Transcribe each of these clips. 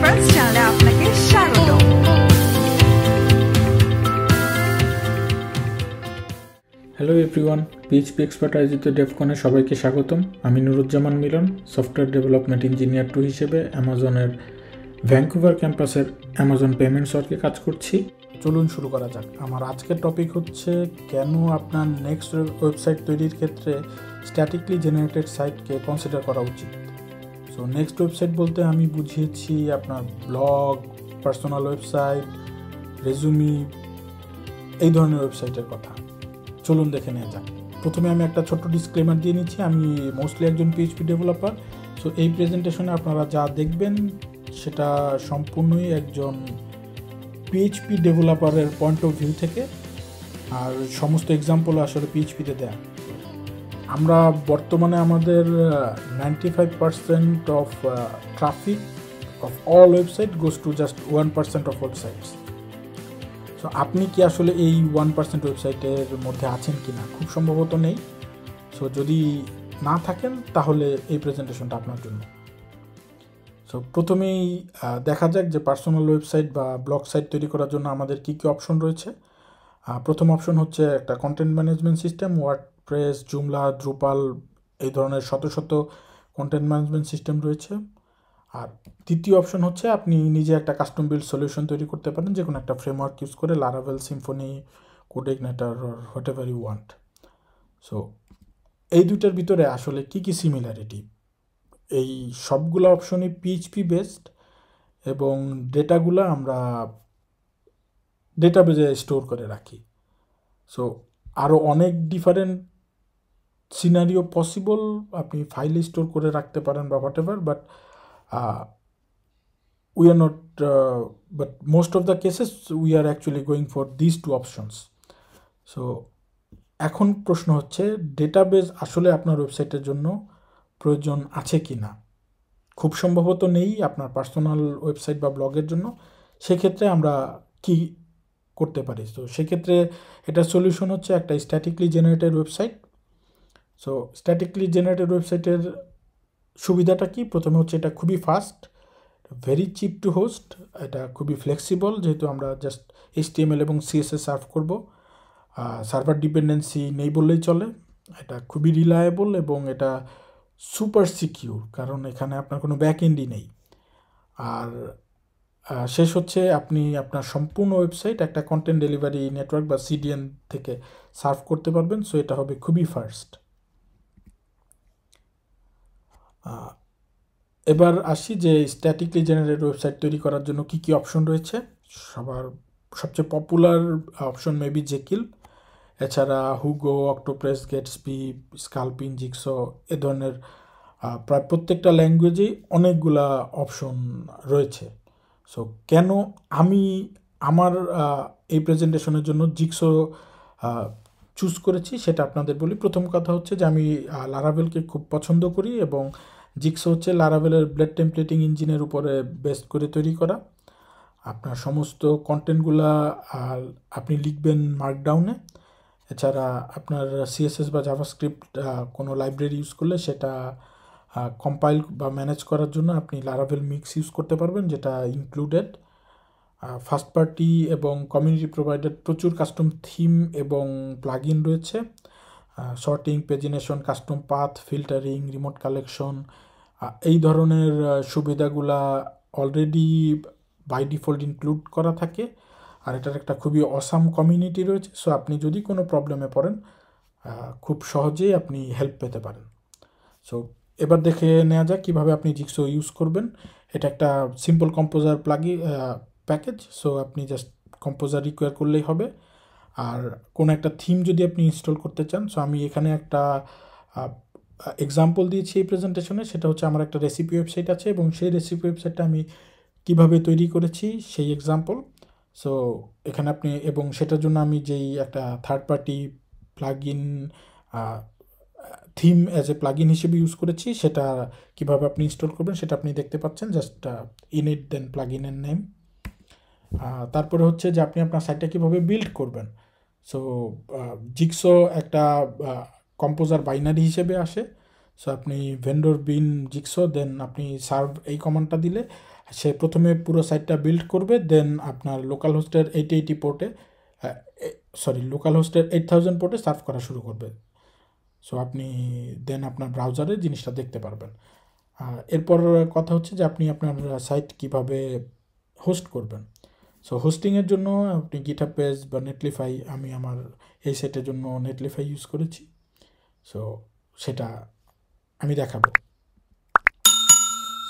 Experts চ্যানেলে আপনাকে স্বাগত। হ্যালো এভরিওয়ান, পিএইচপি এক্সপার্ট আয়োজিত ডেভকনে সবাইকে স্বাগতম। আমি নুরুজ্জামান মিলন, সফটওয়্যার ডেভেলপমেন্ট ইঞ্জিনিয়ার 2 হিসেবে অ্যামাজনের ভ্যাঙ্কুভার ক্যাম্পাসের অ্যামাজন পেমেন্টস ওয়ার্কে কাজ করছি। চলুন শুরু করা যাক। আমার আজকের টপিক হচ্ছে কেন আপনার নেক্সট ওয়েবসাইট তৈরির ক্ষেত্রে স্ট্যাটিকলি জেনারেটেড সাইটকে কনসিডার করা উচিত। সো নেক্সট ওয়েবসাইট বলতে আমি বুঝিয়েছি আপনার ব্লগ, পার্সোনাল ওয়েবসাইট, রেজুমি, এই ধরনের ওয়েবসাইটের কথা। চলুন দেখে নেওয়া যাক। প্রথমে আমি একটা ছোট্ট ডিসক্লেমার দিয়ে নিচ্ছি, আমি মোস্টলি একজন পিএইচপি ডেভেলপার। সো এই প্রেজেন্টেশনে আপনারা যা দেখবেন সেটা সম্পূর্ণই একজন পিএইচপি ডেভেলপারের পয়েন্ট অফ ভিউ থেকে, আর সমস্ত এক্সাম্পল আসলে পিএইচপিতে দেয়া। আমরা বর্তমানে আমাদের 95% of traffic of all website goes to just 1% of websites. So আপনি কি আসলে এই 1% ওয়েবসাইটের মধ্যে আছেন কি না? খুব সম্ভবত নেই। সো যদি না থাকেন তাহলে এই প্রেজেন্টেশনটা আপনার জন্য। সো প্রথমেই দেখা যাক যে পার্সোনাল ওয়েবসাইট বা ব্লগ সাইট তৈরি করার জন্য আমাদের কী কী অপশন রয়েছে। প্রথম অপশন হচ্ছে একটা কন্টেন্ট ম্যানেজমেন্ট সিস্টেম, ওয়ার্ডপ্রেস, জুমলা, দ্রুপাল, এই ধরনের শত শত কন্টেন্ট ম্যানেজমেন্ট সিস্টেম রয়েছে। আর দ্বিতীয় অপশন হচ্ছে আপনি নিজে একটা কাস্টম বিল্ড সলিউশন তৈরি করতে পারেন, যে কোনো একটা ফ্রেমওয়ার্ক ইউজ করে, Laravel, Symfony, CodeIgniter, whatever you want. So এই দুইটার ভিতরে আসলে কি কি সিমিলারিটি? এই সবগুলো অপশনই পিএইচপি বেসড এবং ডেটাগুলো আমরা ডেটাবেজে স্টোর করে রাখি। সো আরও অনেক ডিফারেন্ট সিনারিও পসিবল, আপনি ফাইলে স্টোর করে রাখতে পারেন বা what ever, but we are not but most of the cases we are actually going for these two options. So এখন প্রশ্ন হচ্ছে ডেটাবেজ আসলে আপনার ওয়েবসাইটের জন্য প্রয়োজন আছে কি না? খুব সম্ভবত নেই আপনার পার্সোনাল ওয়েবসাইট বা ব্লগের জন্য। সেক্ষেত্রে আমরা কি করতে পারি? তো সেক্ষেত্রে এটার সলিউশন হচ্ছে একটা স্ট্যাটিকলি জেনারেটেড ওয়েবসাইট। সো স্ট্যাটিকলি জেনারেটেড ওয়েবসাইটের সুবিধাটা কি? প্রথমে হচ্ছে এটা খুবই fast, very chip two host, এটা খুবই ফ্লেক্সিবল, যেহেতু আমরা জাস্ট HTML এবং CSS সার্ভ করব। সার্ভার ডিপেন্ডেন্সি নেই বললেই চলে। এটা খুবই রিলায়েবল এবং এটা সুপার সিকিউর, কারণ এখানে আপনার কোনো ব্যাক এন্ডই নেই। আর শেষ হচ্ছে আপনি আপনার সম্পূর্ণ ওয়েবসাইট একটা কন্টেন্ট ডেলিভারি নেটওয়ার্ক বা CDN থেকে সার্ভ করতে পারবেন। সো এটা হবে খুবই ফাস্ট। এবার আসি যে স্ট্যাটিকলি জেনারেটেড ওয়েবসাইট তৈরি করার জন্য কি কি অপশন রয়েছে। সবার সবচেয়ে পপুলার অপশন মেবি জেকিল, এছাড়া হুগো, অক্টোপ্রেস, গেটসবি, স্কালপিন, জিক্সো, এ ধরনের প্রায় প্রত্যেকটা ল্যাঙ্গুয়েজেই অনেকগুলা অপশন রয়েছে। সো কেন আমি আমার এই প্রেজেন্টেশনের জন্য জিক্সো চুজ করেছি সেটা আপনাদের বলি। প্রথম কথা হচ্ছে যে আমি লারাভেলকে খুব পছন্দ করি এবং জিক্সো হচ্ছে লারাভেলের ব্লেড টেমপ্লেটিং ইঞ্জিনের উপরে বেস করে তৈরি করা। আপনার সমস্ত কন্টেন্টগুলা আপনি লিখবেন মার্কডাউনে। এছাড়া আপনার CSS বা জাভাস্ক্রিপ্ট কোনো লাইব্রেরি ইউজ করলে সেটা কম্পাইল বা ম্যানেজ করার জন্য আপনি লারাভেল মিক্স ইউজ করতে পারবেন, যেটা ইনক্লুডেড। ফার্স্ট পার্টি এবং কমিউনিটি প্রোভাইডেড প্রচুর কাস্টম থিম এবং প্লাগইন রয়েছে। Sorting, pagination, custom path, filtering, remote collection, এই ধরনের সুবিধাগুলা অলরেডি বাই ডিফল্ট ইনক্লুড করা থাকে। আর এটার একটা খুবই অসাম কমিউনিটি রয়েছে। সো আপনি যদি কোনো প্রবলেমে পড়েন খুব সহজেই আপনি হেল্প পেতে পারেন। সো এবার দেখে নেওয়া যাক কীভাবে আপনি জিক্সো ইউজ করবেন। এটা একটা সিম্পল কম্পোজার প্যাকেজ। সো আপনি জাস্ট কম্পোজার রিকোয়ার করলেই হবে। আর কোনো একটা থিম যদি আপনি ইনস্টল করতে চান, সো আমি এখানে একটা এক্সাম্পল দিয়েছি এই প্রেজেন্টেশনে। সেটা হচ্ছে আমার একটা রেসিপি ওয়েবসাইট আছে এবং সেই রেসিপি ওয়েবসাইটটা আমি কিভাবে তৈরি করেছি সেই এক্সাম্পল। সো এখানে আপনি, এবং সেটার জন্য আমি যেই একটা third party plugin theme as a plugin হিসেবে ইউজ করেছি, সেটা কিভাবে আপনি ইনস্টল করবেন সেটা আপনি দেখতে পাচ্ছেন। জাস্ট ইনিট দেন প্লাগইনের নেম। তারপরে হচ্ছে যে আপনি আপনার সাইটটা কীভাবে বিল্ড করবেন। সো জিক্সো একটা কম্পোজার বাইনারি হিসেবে আসে। সো আপনি ভেন্ডর বিন জিক্সো, দেন আপনি সার্ভ এই কমান্ডটা দিলে সে প্রথমে পুরো সাইটটা বিল্ড করবে, দেন আপনার লোকাল হোস্টের 8080 পোর্টে লোকাল হোস্টের 8000 পোর্টে সার্ভ করা শুরু করবে। সো আপনি দেন আপনার ব্রাউজারে জিনিসটা দেখতে পারবেন। এরপর কথা হচ্ছে যে আপনি আপনার সাইট কিভাবে হোস্ট করবেন। সো হোস্টিংয়ের জন্য আপনি গিটহাব পেজ বা নেটলিফাই, আমি আমার এই সাইটের জন্য নেটলিফাই ইউজ করেছি। সো সেটা আমি দেখাবো।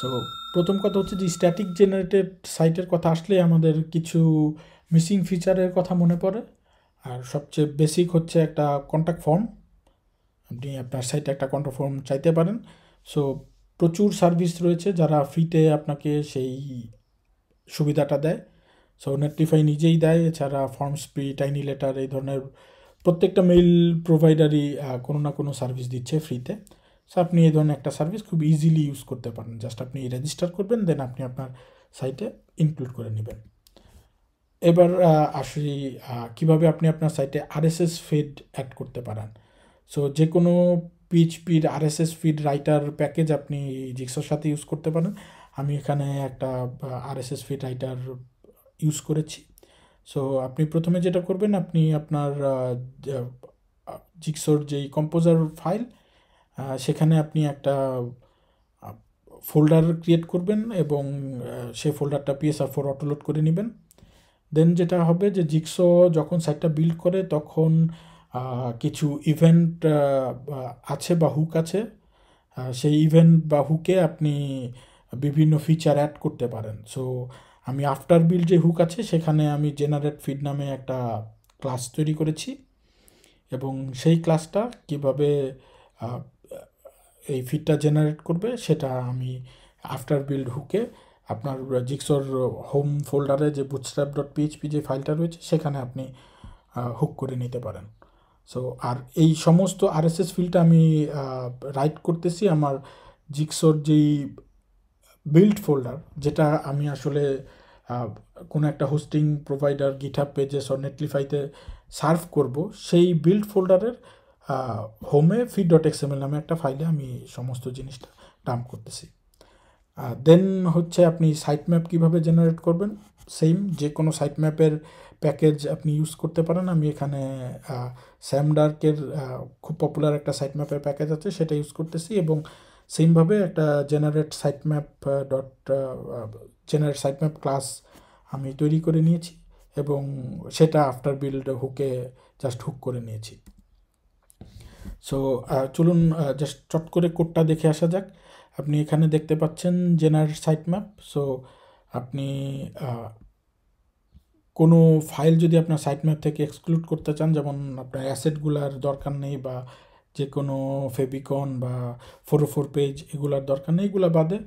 সো প্রথম কথা হচ্ছে যে স্ট্যাটিক জেনারেটেড সাইটের কথা আসলে আমাদের কিছু মিসিং ফিচারের কথা মনে পড়ে। আর সবচেয়ে বেসিক হচ্ছে একটা কন্ট্যাক্ট ফর্ম। আপনি আপনার সাইটে একটা কন্ট্যাক্ট ফর্ম চাইতে পারেন। সো প্রচুর সার্ভিস রয়েছে যারা ফ্রিতে আপনাকে সেই সুবিধাটা দেয়। সো নেটলিফাই নিজেই দেয়, এছাড়া ফর্মস্প্রি, টাইনি লেটার, এই ধরনের প্রত্যেকটা মেইল প্রোভাইডারই কোনো না কোনো সার্ভিস দিচ্ছে ফ্রিতে। সো আপনি এই ধরনের একটা সার্ভিস খুব ইজিলি ইউজ করতে পারেন। জাস্ট আপনি রেজিস্টার করবেন, দেন আপনি আপনার সাইটে ইনক্লুড করে নেবেন। এবার আসি কীভাবে আপনি আপনার সাইটে আরএসএস ফিড অ্যাড করতে পারেন। সো যে কোনো পিএইচপির আরএসএস ফিড রাইটার প্যাকেজ আপনি জিক্সোর সাথে ইউজ করতে পারেন। আমি এখানে একটা আরএসএস ফিড রাইটার ইউজ করেছি। সো আপনি প্রথমে যেটা করবেন, আপনি আপনার জিক্সোর যেই কম্পোজার ফাইল, সেখানে আপনি একটা ফোল্ডার ক্রিয়েট করবেন এবং সেই ফোল্ডারটা PSR4 অটোলোড করে নেবেন। দেন যেটা হবে যে জিক্সো যখন সাইটটা বিল্ড করে তখন কিছু ইভেন্ট আছে বা হুক আছে। সেই ইভেন্ট বা হুকে আপনি বিভিন্ন ফিচার অ্যাড করতে পারেন। সো আমি আফটার বিল্ড যে হুক আছে সেখানে আমি জেনারেট ফিড নামে একটা ক্লাস তৈরি করেছি, এবং সেই ক্লাসটা কিভাবে এই ফিডটা জেনারেট করবে সেটা আমি আফটার বিল্ড হুকে আপনার জিক্সোর হোম ফোল্ডারে যে bootstrap.php যে ফাইলটা রয়েছে সেখানে আপনি হুক করে নিতে পারেন। সো আর এই সমস্ত আরএসএস ফিল্ডটা আমি রাইট করতেছি আমার জিক্সোর যেই বিল্ড ফোল্ডার, যেটা আমি আসলে কোনো একটা হোস্টিং প্রোভাইডার গিটহাব পেজেস ও নেটলিফাইতে সার্ভ করব, সেই বিল্ড ফোল্ডারের হোমে feed.xml নামে একটা ফাইলে আমি সমস্ত জিনিসটা ডাম্প করতেছি। দেন হচ্ছে আপনি সাইট ম্যাপ কীভাবে জেনারেট করবেন। সেম যে কোনো সাইট ম্যাপের প্যাকেজ আপনি ইউজ করতে পারেন। আমি এখানে স্যামডার্কের খুব পপুলার একটা সাইট ম্যাপের প্যাকেজ আছে, সেটা ইউজ করতেছি, এবং সেমভাবে একটা জেনারেট সাইট ম্যাপ ক্লাস আমি তৈরি করে নিয়েছি, এবং সেটা আফটার বিল্ড হুকে জাস্ট হুক করে নিয়েছি। সো চলুন জাস্ট চট করে কোডটা দেখে আসা যাক। আপনি এখানে দেখতে পাচ্ছেন জেনারেট সাইট ম্যাপ। সো আপনি কোনো ফাইল যদি আপনার সাইট ম্যাপ থেকে এক্সক্লুড করতে চান, যেমন আপনার অ্যাসেটগুলার দরকার নেই, বা যে কোনো ফেবিকন বা 404 পেজ এগুলার দরকার নেই, এগুলো বাদে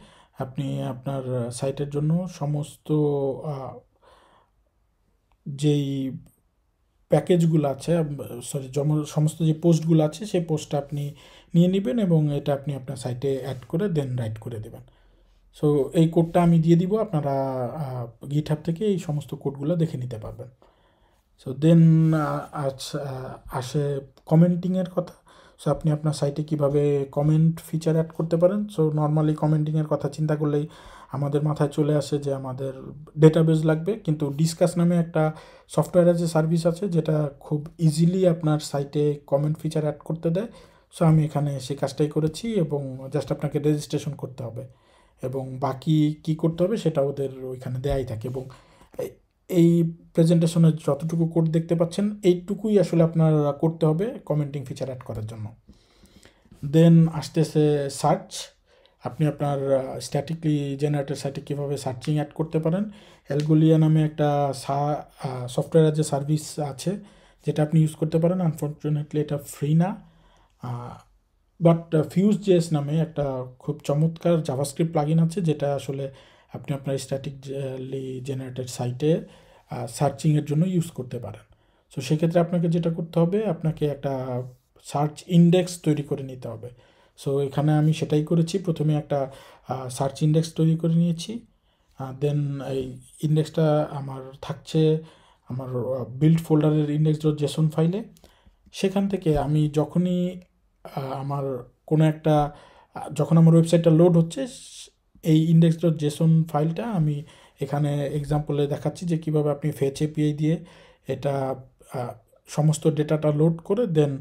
আপনি আপনার সাইটের জন্য সমস্ত যেই প্যাকেজগুলো আছে, সমস্ত যে পোস্টগুলো আছে সেই পোস্টটা আপনি নিয়ে নেবেন এবং এটা আপনি আপনার সাইটে অ্যাড করে দেন রাইট করে দেবেন। সো এই কোডটা আমি দিয়ে দিব, আপনারা গিটহাব থেকে এই সমস্ত কোডগুলো দেখে নিতে পারবেন। সো দেন আসে কমেন্টিংয়ের কথা। সো আপনি আপনার সাইটে কিভাবে কমেন্ট ফিচার অ্যাড করতে পারেন। সো নর্মালি কমেন্টিংয়ের কথা চিন্তা করলেই আমাদের মাথায় চলে আসে যে আমাদের ডেটাবেস লাগবে, কিন্তু ডিসকাস নামে একটা সফটওয়্যার আছে, সার্ভিস আছে, যেটা খুব ইজিলি আপনার সাইটে কমেন্ট ফিচার অ্যাড করতে দেয়। সো আমি এখানে সেই কাজটাই করেছি, এবং জাস্ট আপনাকে রেজিস্ট্রেশন করতে হবে, এবং বাকি কি করতে হবে সেটা ওদের ওইখানে দেয়াই থাকে। এবং এই প্রেজেন্টেশনের যতটুকু কোড দেখতে পাচ্ছেন এইটুকুই আসলে আপনার করতে হবে কমেন্টিং ফিচার অ্যাড করার জন্য। দেন আসতেছে সার্চ। আপনি আপনার স্ট্যাটিকলি জেনারেটেড সাইটে কীভাবে সার্চিং অ্যাড করতে পারেন। অ্যালগোলিয়া নামে একটা সফটওয়্যার যে সার্ভিস আছে যেটা আপনি ইউজ করতে পারেন। আনফর্চুনেটলি এটা ফ্রি না, বাট Fuse.js নামে একটা খুব চমৎকার জাভাস্ক্রিপ্ট প্লাগইন আছে, যেটা আসলে আপনি আপনার স্ট্যাটিকলি জেনারেটেড সাইটে সার্চিংয়ের জন্য ইউজ করতে পারেন। সো সেক্ষেত্রে আপনাকে যেটা করতে হবে, আপনাকে একটা সার্চ ইন্ডেক্স তৈরি করে নিতে হবে। সো এখানে আমি সেটাই করেছি। প্রথমে একটা সার্চ ইন্ডেক্স তৈরি করে নিয়েছি, দেন এই ইন্ডেক্সটা আমার থাকছে আমার বিল্ড ফোল্ডারের index.json ফাইলে। সেখান থেকে আমি যখনই আমার কোনো একটা যখন আমার ওয়েবসাইটটা লোড হচ্ছে, এই index.json ফাইলটা আমি এখানে এক্সাম্পলে দেখাচ্ছি যে কিভাবে আপনি ফেচ এপিআই দিয়ে এটা সমস্ত ডেটাটা লোড করে দেন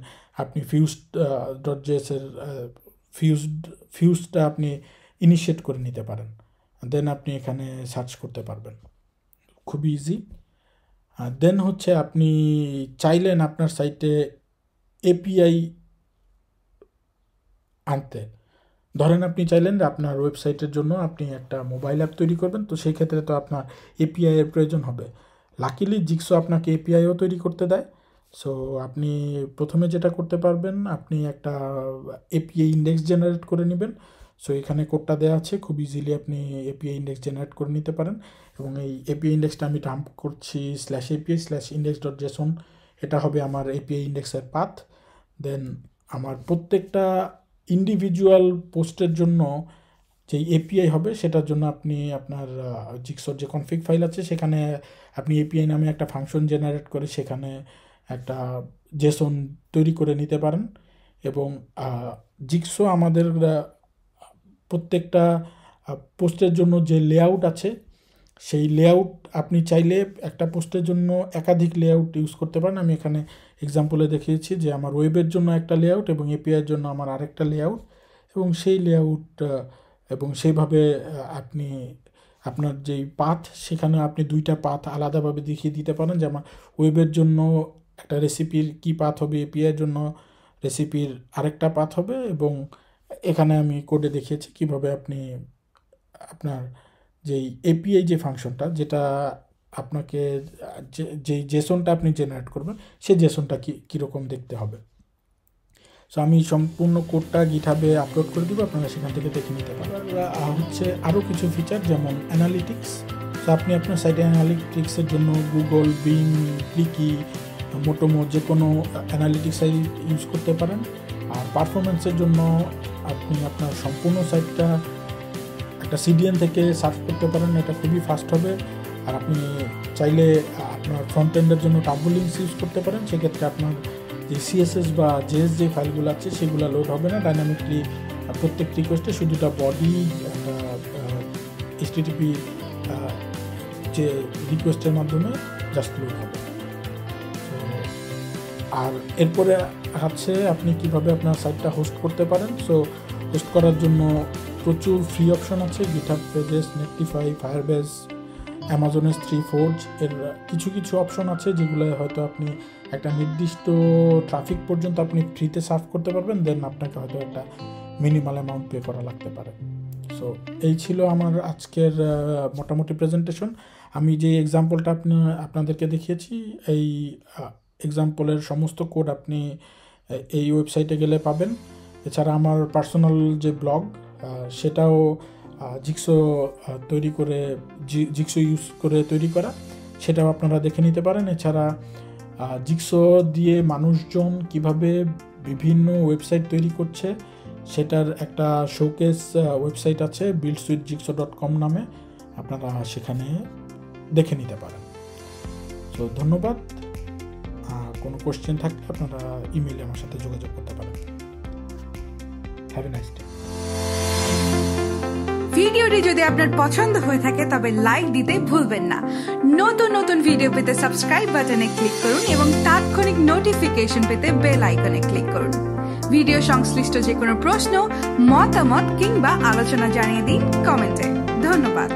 আপনি fused.js এর ফিউজটা আপনি ইনিশিয়েট করে নিতে পারেন, দেন আপনি এখানে সার্চ করতে পারবেন, খুবই ইজি। দেন হচ্ছে আপনি চাইলেন আপনার সাইটে এপিআই আনতে, ধরেন আপনি চাইলেন যে আপনার ওয়েবসাইটের জন্য আপনি একটা মোবাইল অ্যাপ তৈরি করবেন, তো সেই ক্ষেত্রে তো আপনার এপিআই এর প্রয়োজন হবে। লাকিলি জিক্সো আপনাকে এপিআইও তৈরি করতে দেয়। সো আপনি প্রথমে যেটা করতে পারবেন, আপনি একটা এপিআই ইন্ডেক্স জেনারেট করে নেবেন। সো এখানে কোডটা দেওয়া আছে, খুব ইজিলি আপনি এপিআই ইন্ডেক্স জেনারেট করে নিতে পারেন। এবং এই এপিআই ইন্ডেক্সটা আমি ডাম্প করছি /api/index.json, এটা হবে আমার এপিআই ইন্ডেক্সের পাথ। দেন আমার প্রত্যেকটা ইন্ডিভিজুয়াল পোস্টের জন্য যেই এপিআই হবে সেটার জন্য আপনি আপনার জিক্সোর যে কনফিগ ফাইল আছে সেখানে আপনি এপিআই নামে একটা ফাংশন জেনারেট করে সেখানে একটা জেসন তৈরি করে নিতে পারেন। এবং জিক্সো আমাদের প্রত্যেকটা পোস্টের জন্য যে লেআউট আছে সেই লেআউট আপনি চাইলে একটা পোস্টের জন্য একাধিক লেআউট ইউজ করতে পারেন। আমি এখানে এক্সাম্পলে দেখিয়েছি যে আমার ওয়েবের জন্য একটা লেআউট এবং এপিআইয়ের জন্য আমার আরেকটা লেআউট, এবং সেই লেআউট এবং সেইভাবে আপনি আপনার যেই পাথ সেখানে আপনি দুইটা পাথ আলাদাভাবে দেখিয়ে দিতে পারেন, যে আমার ওয়েবের জন্য একটা রেসিপির কি পাথ হবে, এপিআইয়ের জন্য রেসিপির আরেকটা পাথ হবে। এবং এখানে আমি কোডে দেখিয়েছি কিভাবে আপনি আপনার যেই এপিআই যে ফাংশনটা, যেটা আপনাকে যেই জেসনটা আপনি জেনারেট করবেন সেই জেসনটা কীরকম দেখতে হবে। সো আমি সম্পূর্ণ কোডটা গিটহাবে আপলোড করে দেবো, আপনারা সেখান থেকে দেখে নিতে পারেন। হচ্ছে আরও কিছু ফিচার যেমন অ্যানালিটিক্স। সো আপনি আপনার সাইটে অ্যানালিটিক্সের জন্য গুগল, বিং, ক্লিকি, মোটোমো যে কোনো অ্যানালিটিক্স সাইট ইউজ করতে পারেন। আর পারফরমেন্সের জন্য আপনি আপনার সম্পূর্ণ সাইটটা একটা সিডিএন থেকে সার্চ করতে পারেন, এটা খুবই ফাস্ট হবে। আর আপনি চাইলে আপনার ফ্রন্ট এন্ডের জন্য টার্বো লিঙ্কস ইউজ করতে পারেন, সেক্ষেত্রে আপনার যে সিএসএস বা জেএস যে ফাইলগুলো আছে সেগুলো লোড হবে না, ডাইনামিকলি প্রত্যেক রিকোয়েস্টে শুধুটা বডি একটা এইচটিটিপি যে রিকোয়েস্টের মাধ্যমে জাস্ট লোড হবে। আর এরপরে আছে আপনি কিভাবে আপনার সাইটটা হোস্ট করতে পারেন। সো হোস্ট করার জন্য প্রচুর ফ্রি অপশন আছে, GitHub pages, Netlify, Firebase, Amazon S3 Forge এর কিছু কিছু অপশন আছে যেগুলো হয়তো আপনি একটা নির্দিষ্ট ট্রাফিক পর্যন্ত আপনি ফ্রিতে সার্ভ করতে পারবেন, দেন আপনাকে হয়তো একটা মিনিমাল অ্যামাউন্ট পে করা লাগতে পারে। সো এই ছিল আমার আজকের মোটামুটি প্রেজেন্টেশন। আমি যে এক্সাম্পলটা আপনাদেরকে দেখিয়েছি এই এক্সাম্পলের সমস্ত কোড আপনি এই ওয়েবসাইটে গেলে পাবেন। এছাড়া আমার পার্সোনাল যে ব্লগ সেটাও জিক্সো তৈরি করে জিক্সো ইউজ করে তৈরি করা, সেটাও আপনারা দেখে নিতে পারেন। এছাড়া জিক্সো দিয়ে মানুষজন কিভাবে বিভিন্ন ওয়েবসাইট তৈরি করছে সেটার একটা শোকেস ওয়েবসাইট আছে buildswithjigsaw.com নামে, আপনারা সেখানে দেখে নিতে পারেন। তো ধন্যবাদ। কোনো কোশ্চেন থাকলে আপনারা ইমেইলে আমার সাথে যোগাযোগ করতে পারেন। Have a nice day. ভিডিওটি যদি আপনার পছন্দ হয়ে থাকে তবে লাইক দিতে ভুলবেন না। নতুন নতুন ভিডিও পেতে সাবস্ক্রাইব বাটনে ক্লিক করুন এবং তাৎক্ষণিক নোটিফিকেশন পেতে বেল আইকনে ক্লিক করুন। ভিডিও সংশ্লিষ্ট যে কোনো প্রশ্ন, মতামত কিংবা আলোচনা জানিয়ে দিন কমেন্টে। ধন্যবাদ।